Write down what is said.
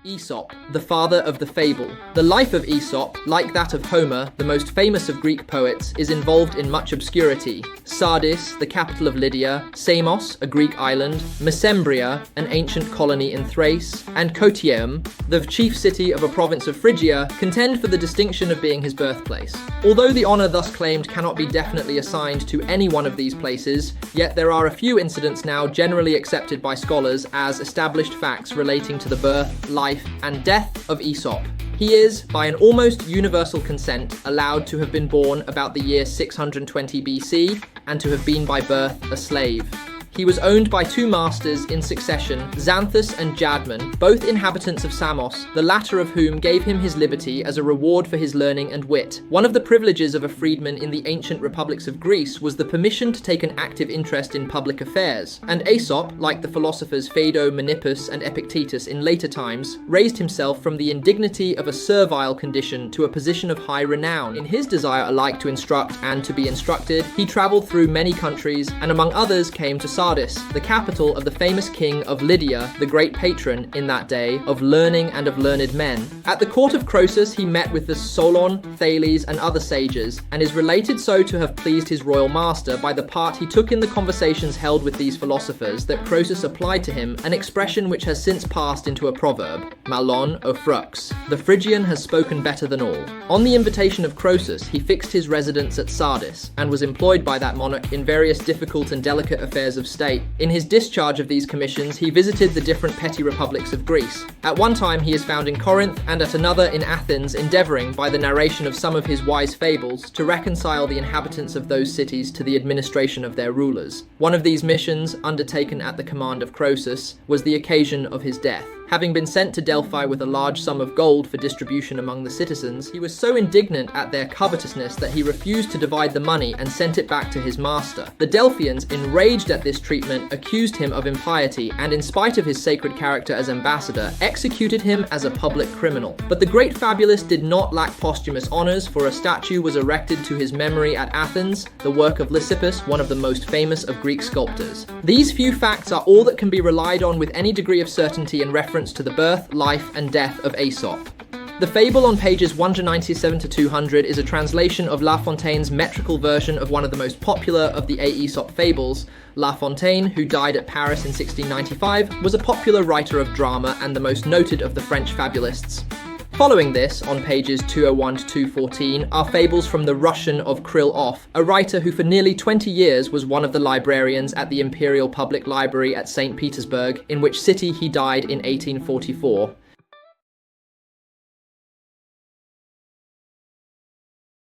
Æsop, the father of the fable. The life of Æsop, like that of Homer, the most famous of Greek poets, is involved in much obscurity. Sardis, the capital of Lydia, Samos, a Greek island, Mesembria, an ancient colony in Thrace, and Kotiaum, the chief city of a province of Phrygia, contend for the distinction of being his birthplace. Although the honour thus claimed cannot be definitely assigned to any one of these places, yet there are a few incidents now generally accepted by scholars as established facts relating to the birth, life, and death of Æsop. He is, by an almost universal consent, allowed to have been born about the year 620 BC and to have been by birth a slave. He was owned by two masters in succession, Xanthus and Jadmon, both inhabitants of Samos, the latter of whom gave him his liberty as a reward for his learning and wit. One of the privileges of a freedman in the ancient republics of Greece was the permission to take an active interest in public affairs, and Æsop, like the philosophers Phaedo, Menippus, and Epictetus in later times, raised himself from the indignity of a servile condition to a position of high renown. In his desire alike to instruct and to be instructed, he travelled through many countries, and among others came to Sardis, the capital of the famous king of Lydia, the great patron, in that day, of learning and of learned men. At the court of Croesus he met with the Solon, Thales, and other sages, and is related so to have pleased his royal master by the part he took in the conversations held with these philosophers that Croesus applied to him an expression which has since passed into a proverb, malon o frux, the Phrygian has spoken better than all. On the invitation of Croesus, he fixed his residence at Sardis, and was employed by that monarch in various difficult and delicate affairs of state. In his discharge of these commissions, he visited the different petty republics of Greece. At one time he is found in Corinth, and at another in Athens, endeavouring, by the narration of some of his wise fables, to reconcile the inhabitants of those cities to the administration of their rulers. One of these missions, undertaken at the command of Croesus, was the occasion of his death. Having been sent to Delphi with a large sum of gold for distribution among the citizens, he was so indignant at their covetousness that he refused to divide the money and sent it back to his master. The Delphians, enraged at this treatment, accused him of impiety and, in spite of his sacred character as ambassador, executed him as a public criminal. But the great fabulist did not lack posthumous honours, for a statue was erected to his memory at Athens, the work of Lysippus, one of the most famous of Greek sculptors. These few facts are all that can be relied on with any degree of certainty in reference to the birth, life, and death of Æsop. The fable on pages 197 to 200 is a translation of La Fontaine's metrical version of one of the most popular of the Æsop fables. La Fontaine, who died at Paris in 1695, was a popular writer of drama and the most noted of the French fabulists. Following this, on pages 201 to 214, are fables from the Russian of Krylov, a writer who for nearly 20 years was one of the librarians at the Imperial Public Library at St. Petersburg, in which city he died in 1844.